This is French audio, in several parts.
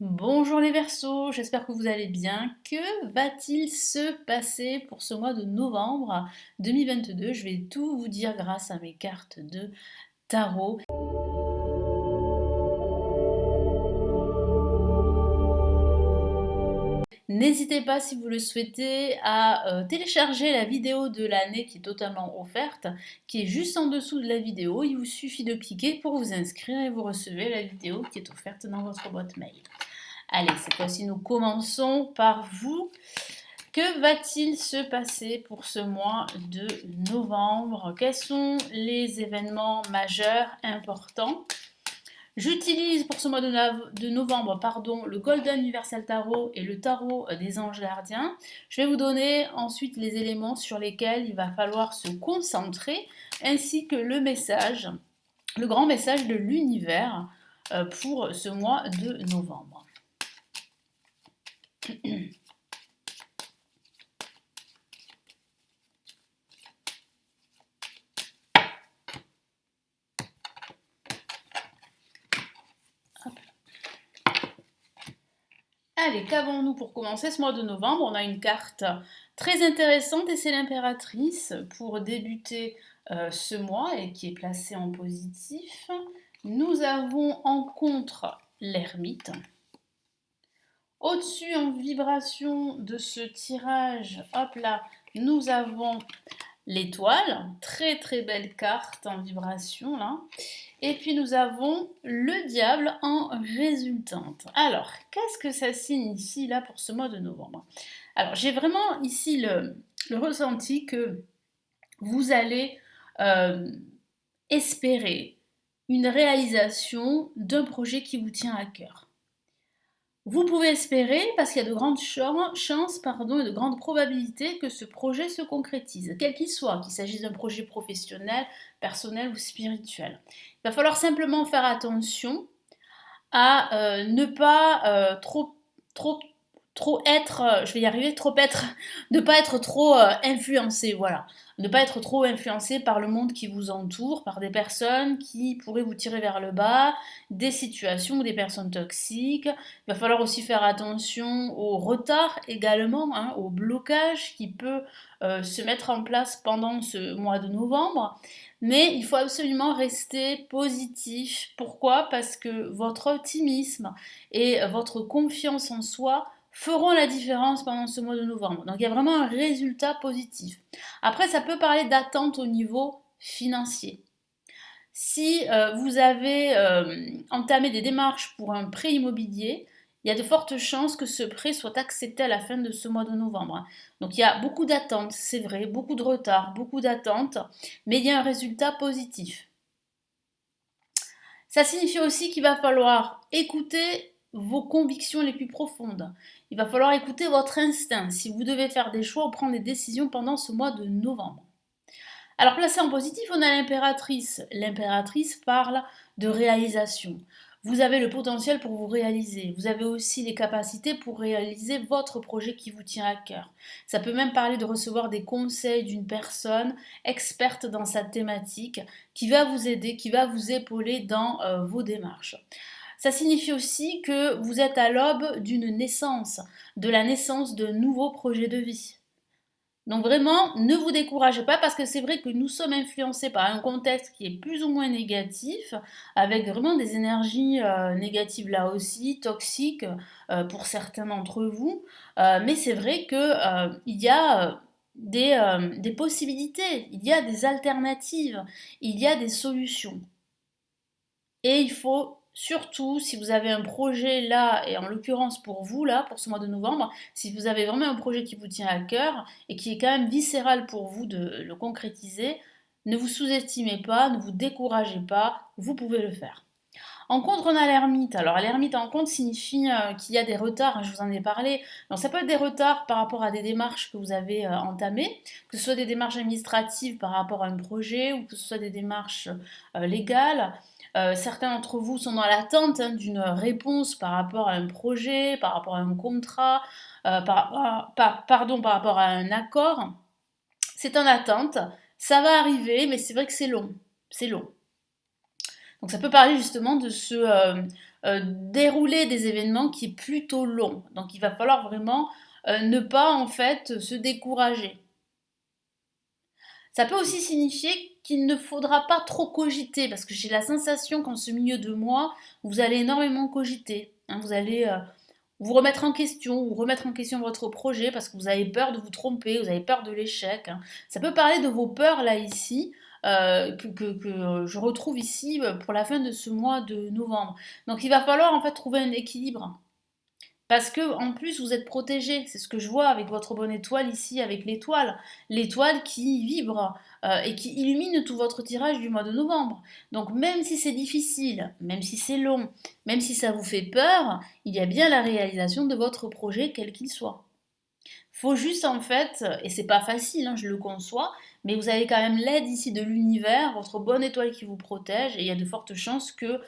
Bonjour les Verseaux, j'espère que vous allez bien. Que va-t-il se passer pour ce mois de novembre 2022? Je vais tout vous dire grâce à mes cartes de tarot. N'hésitez pas, si vous le souhaitez, à télécharger la vidéo de l'année qui est totalement offerte, qui est juste en dessous de la vidéo. Il vous suffit de cliquer pour vous inscrire et vous recevez la vidéo qui est offerte dans votre boîte mail. Allez, cette fois-ci, nous commençons par vous. Que va-t-il se passer pour ce mois de novembre? Quels sont les événements majeurs importants? J'utilise pour ce mois de novembre le Golden Universal Tarot et le Tarot des Anges Gardiens. Je vais vous donner ensuite les éléments sur lesquels il va falloir se concentrer, ainsi que le message, le grand message de l'univers pour ce mois de novembre. Allez, qu'avons-nous pour commencer ce mois de novembre? On a une carte très intéressante et c'est l'impératrice pour débuter ce mois et qui est placée en positif. Nous avons en contre l'ermite. Au-dessus en vibration de ce tirage, hop là, nous avons l'étoile, très très belle carte en vibration là. Et puis nous avons le diable en résultante. Alors, qu'est-ce que ça signifie là pour ce mois de novembre? Alors, j'ai vraiment ici le ressenti que vous allez espérer une réalisation d'un projet qui vous tient à cœur. Vous pouvez espérer, parce qu'il y a de grandes chances et de grandes probabilités que ce projet se concrétise, quel qu'il soit, qu'il s'agisse d'un projet professionnel, personnel ou spirituel. Il va falloir simplement faire attention à ne pas trop être, je vais y arriver, ne pas être trop influencé, voilà. Ne pas être trop influencé par le monde qui vous entoure, par des personnes qui pourraient vous tirer vers le bas, des situations ou des personnes toxiques. Il va falloir aussi faire attention au retard également, hein, au blocage qui peut se mettre en place pendant ce mois de novembre. Mais il faut absolument rester positif. Pourquoi? Parce que votre optimisme et votre confiance en soi feront la différence pendant ce mois de novembre. Donc il y a vraiment un résultat positif. Après, ça peut parler d'attente au niveau financier. Si vous avez entamé des démarches pour un prêt immobilier, il y a de fortes chances que ce prêt soit accepté à la fin de ce mois de novembre. Donc il y a beaucoup d'attentes, c'est vrai, beaucoup de retard, beaucoup d'attentes, mais il y a un résultat positif. Ça signifie aussi qu'il va falloir écouter vos convictions les plus profondes. Il va falloir écouter votre instinct si vous devez faire des choix ou prendre des décisions pendant ce mois de novembre. Alors placé en positif, on a l'impératrice. L'impératrice parle de réalisation. Vous avez le potentiel pour vous réaliser. Vous avez aussi les capacités pour réaliser votre projet qui vous tient à cœur. Ça peut même parler de recevoir des conseils d'une personne experte dans sa thématique qui va vous aider, qui va vous épauler dans vos démarches. Ça signifie aussi que vous êtes à l'aube d'une naissance, de la naissance de nouveaux projets de vie. Donc vraiment, ne vous découragez pas parce que c'est vrai que nous sommes influencés par un contexte qui est plus ou moins négatif, avec vraiment des énergies négatives là aussi, toxiques pour certains d'entre vous. Mais c'est vrai qu'il y a des possibilités, il y a des alternatives, il y a des solutions. Et il faut surtout, si vous avez un projet là, et en l'occurrence pour vous là, pour ce mois de novembre, si vous avez vraiment un projet qui vous tient à cœur et qui est quand même viscéral pour vous de le concrétiser, ne vous sous-estimez pas, ne vous découragez pas, vous pouvez le faire. En contre, on a l'ermite. Alors, l'ermite en contre signifie qu'il y a des retards, hein, je vous en ai parlé. Donc, ça peut être des retards par rapport à des démarches que vous avez entamées, que ce soit des démarches administratives par rapport à un projet ou que ce soit des démarches légales. Certains d'entre vous sont dans l'attente d'une réponse par rapport à un projet, par rapport à un contrat, par rapport à un accord. C'est en attente, ça va arriver, mais c'est vrai que c'est long. C'est long. Donc ça peut parler justement de déroulé des événements qui est plutôt long. Donc il va falloir vraiment ne pas en fait se décourager. Ça peut aussi signifier qu'il ne faudra pas trop cogiter, parce que j'ai la sensation qu'en ce milieu de mois, vous allez énormément cogiter, hein. Vous allez vous remettre en question, ou remettre en question votre projet, parce que vous avez peur de vous tromper, vous avez peur de l'échec, hein. Ça peut parler de vos peurs là ici, que je retrouve ici pour la fin de ce mois de novembre. Donc il va falloir en fait trouver un équilibre. Parce que en plus vous êtes protégé, c'est ce que je vois avec votre bonne étoile ici, avec l'étoile qui vibre et qui illumine tout votre tirage du mois de novembre. Donc même si c'est difficile, même si c'est long, même si ça vous fait peur, il y a bien la réalisation de votre projet quel qu'il soit. Faut juste en fait, et c'est pas facile, hein, je le conçois, mais vous avez quand même l'aide ici de l'univers, votre bonne étoile qui vous protège, et il y a de fortes chances que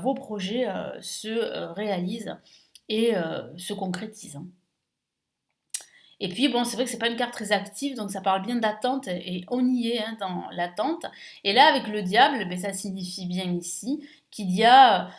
vos projets se réalisent et se concrétisent, hein. Et puis bon, c'est vrai que c'est pas une carte très active, donc ça parle bien d'attente et on y est, hein, dans l'attente. Et là, avec le diable, ben, ça signifie bien ici qu'il y a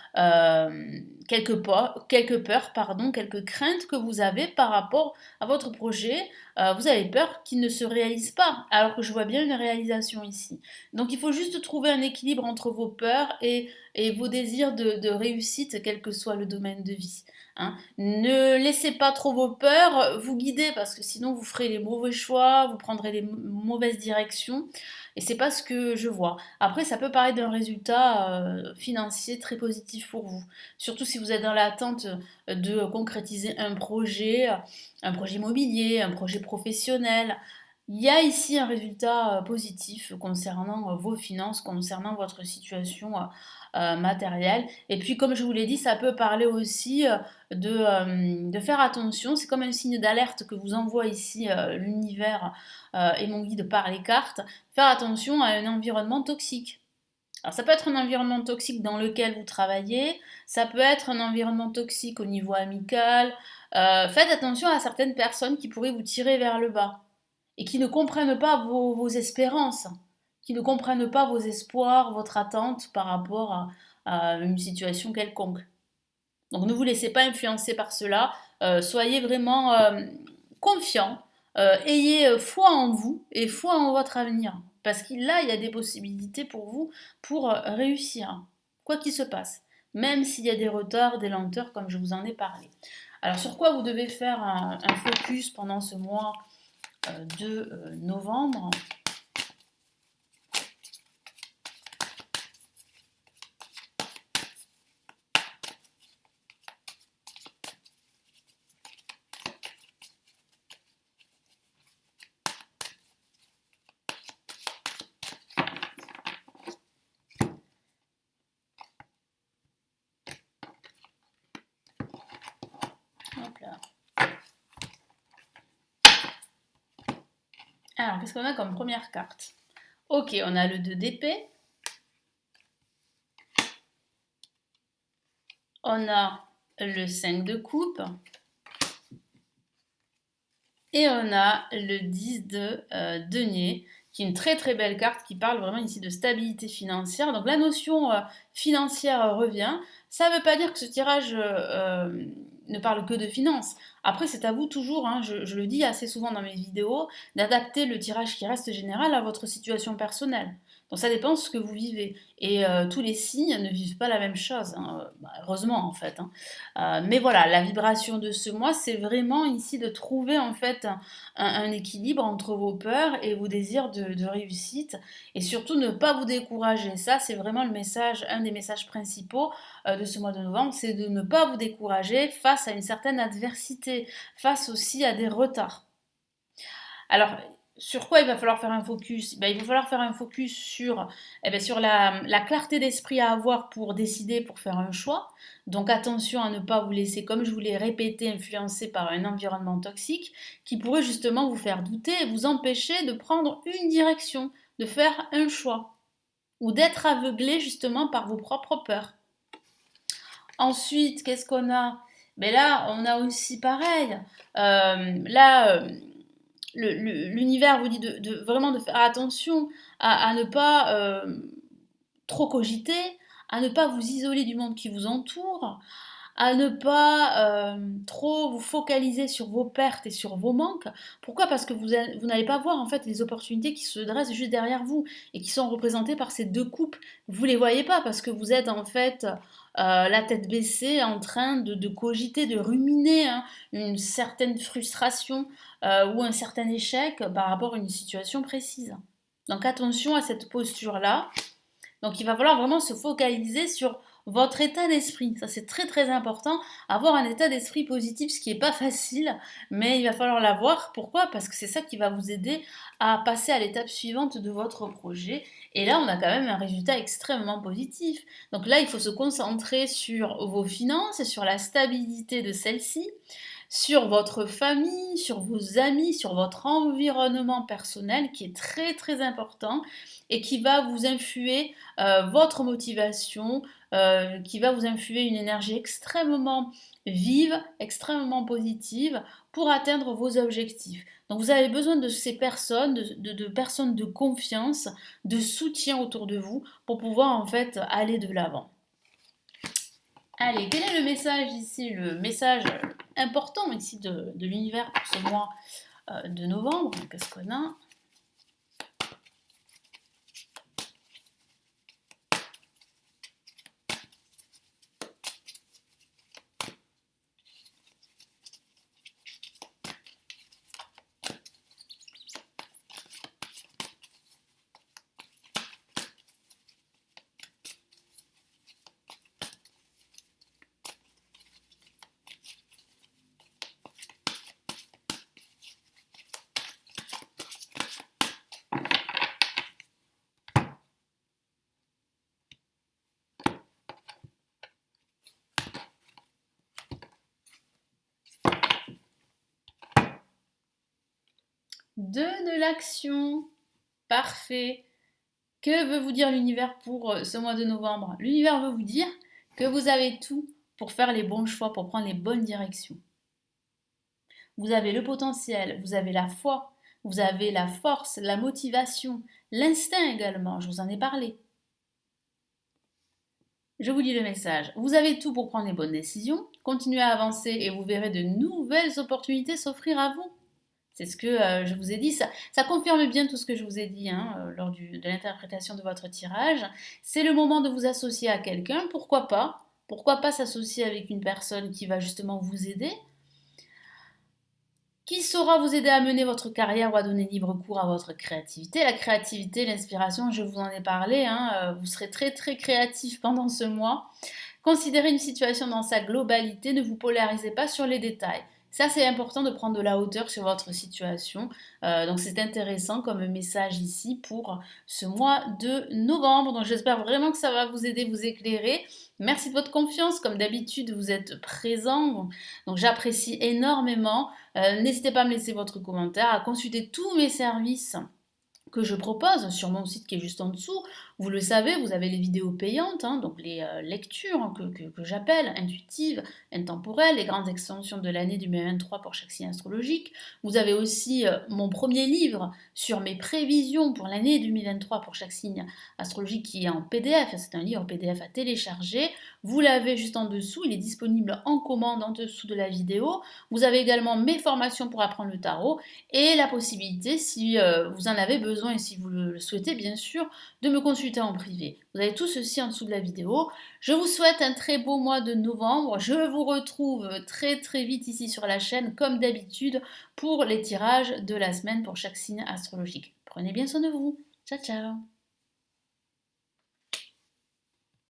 quelques peurs, pardon, quelques craintes que vous avez par rapport à votre projet. Vous avez peur qu'il ne se réalise pas, alors que je vois bien une réalisation ici. Donc il faut juste trouver un équilibre entre vos peurs et vos désirs de réussite, quel que soit le domaine de vie, hein. Ne laissez pas trop vos peurs vous guider, parce que sinon vous ferez les mauvais choix, vous prendrez les mauvaises directions et c'est pas ce que je vois. Après, ça peut paraître d'un résultat financier très positif pour vous, surtout si vous êtes dans l'attente de concrétiser un projet immobilier, un projet professionnel. Il y a ici un résultat positif concernant vos finances, concernant votre situation matérielle. Et puis, comme je vous l'ai dit, ça peut parler aussi de faire attention. C'est comme un signe d'alerte que vous envoie ici l'univers et mon guide par les cartes. Faire attention à un environnement toxique. Alors, ça peut être un environnement toxique dans lequel vous travaillez, ça peut être un environnement toxique au niveau amical. Faites attention à certaines personnes qui pourraient vous tirer vers le bas et qui ne comprennent pas vos espérances, qui ne comprennent pas vos espoirs, votre attente par rapport à une situation quelconque. Donc ne vous laissez pas influencer par cela, soyez vraiment confiant, ayez foi en vous et foi en votre avenir. Parce que là, il y a des possibilités pour vous pour réussir, quoi qu'il se passe, même s'il y a des retards, des lenteurs, comme je vous en ai parlé. Alors sur quoi vous devez faire un focus pendant ce mois de novembre? Hop là. Alors, qu'est-ce qu'on a comme première carte? Ok, on a le 2 d'épée. On a le 5 de coupe. Et on a le 10 de denier, qui est une très très belle carte qui parle vraiment ici de stabilité financière. Donc la notion financière revient. Ça ne veut pas dire que ce tirage ne parle que de finances. Après, c'est à vous toujours, hein, je le dis assez souvent dans mes vidéos, d'adapter le tirage qui reste général à votre situation personnelle. Donc ça dépend de ce que vous vivez. Et tous les signes ne vivent pas la même chose, hein, bah, heureusement en fait, hein. Mais voilà, la vibration de ce mois, c'est vraiment ici de trouver en fait un équilibre entre vos peurs et vos désirs de réussite, et surtout ne pas vous décourager. Ça, c'est vraiment le message, un des messages principaux de ce mois de novembre, c'est de ne pas vous décourager face à une certaine adversité, face aussi à des retards. Alors, sur quoi il va falloir faire un focus? Ben, il va falloir faire un focus sur, sur la clarté d'esprit à avoir pour décider, pour faire un choix. Donc attention à ne pas vous laisser, comme je vous l'ai répété, influencer par un environnement toxique qui pourrait justement vous faire douter et vous empêcher de prendre une direction, de faire un choix ou d'être aveuglé justement par vos propres peurs. Ensuite, qu'est-ce qu'on a? Mais là, on a aussi pareil. Là, l'univers vous dit vraiment de faire attention à ne pas trop cogiter, à ne pas vous isoler du monde qui vous entoure, à ne pas trop vous focaliser sur vos pertes et sur vos manques. Pourquoi? Parce que vous n'allez pas voir en fait les opportunités qui se dressent juste derrière vous et qui sont représentées par ces deux coupes. Vous ne les voyez pas parce que vous êtes en fait la tête baissée en train de cogiter, de ruminer hein, une certaine frustration ou un certain échec par rapport à une situation précise. Donc attention à cette posture-là. Donc il va falloir vraiment se focaliser sur votre état d'esprit. Ça c'est très très important. Avoir un état d'esprit positif, ce qui n'est pas facile, mais il va falloir l'avoir. Pourquoi? Parce que c'est ça qui va vous aider à passer à l'étape suivante de votre projet. Et là, on a quand même un résultat extrêmement positif. Donc là, il faut se concentrer sur vos finances et sur la stabilité de celles-ci, sur votre famille, sur vos amis, sur votre environnement personnel qui est très très important et qui va vous influer votre motivation, qui va vous influer une énergie extrêmement vive, extrêmement positive pour atteindre vos objectifs. Donc vous avez besoin de ces personnes, de personnes de confiance, de soutien autour de vous pour pouvoir en fait aller de l'avant. Allez, quel est le message ici? Le message important ici de l'univers pour ce mois de novembre. Qu'est-ce qu'on a? De l'action. Parfait. Que veut vous dire l'univers pour ce mois de novembre? L'univers veut vous dire que vous avez tout pour faire les bons choix, pour prendre les bonnes directions. Vous avez le potentiel, vous avez la foi, vous avez la force, la motivation, l'instinct également, je vous en ai parlé. Je vous lis le message. Vous avez tout pour prendre les bonnes décisions, continuez à avancer et vous verrez de nouvelles opportunités s'offrir à vous. C'est ce que je vous ai dit. Ça confirme bien tout ce que je vous ai dit hein, lors de l'interprétation de votre tirage. C'est le moment de vous associer à quelqu'un. Pourquoi pas? Pourquoi pas s'associer avec une personne qui va justement vous aider, qui saura vous aider à mener votre carrière ou à donner libre cours à votre créativité. La créativité, l'inspiration, je vous en ai parlé. Hein, vous serez très très créatif pendant ce mois. Considérez une situation dans sa globalité, ne vous polarisez pas sur les détails. Ça, c'est important de prendre de la hauteur sur votre situation. Donc, c'est intéressant comme message ici pour ce mois de novembre. Donc, j'espère vraiment que ça va vous aider, vous éclairer. Merci de votre confiance. Comme d'habitude, vous êtes présent. Donc, j'apprécie énormément. N'hésitez pas à me laisser votre commentaire, à consulter tous mes services que je propose sur mon site qui est juste en dessous. Vous le savez, vous avez les vidéos payantes, hein, donc les lectures hein, que j'appelle intuitives, intemporelles, les grandes extensions de l'année 2023 pour chaque signe astrologique. Vous avez aussi mon premier livre sur mes prévisions pour l'année 2023 pour chaque signe astrologique qui est en PDF. C'est un livre PDF à télécharger. Vous l'avez juste en dessous, il est disponible en commande en dessous de la vidéo. Vous avez également mes formations pour apprendre le tarot et la possibilité, si vous en avez besoin et si vous le souhaitez bien sûr, de me consulter en privé. Vous avez tout ceci en dessous de la vidéo. Je vous souhaite un très beau mois de novembre. Je vous retrouve très très vite ici sur la chaîne comme d'habitude pour les tirages de la semaine pour chaque signe astrologique. Prenez bien soin de vous. Ciao ciao.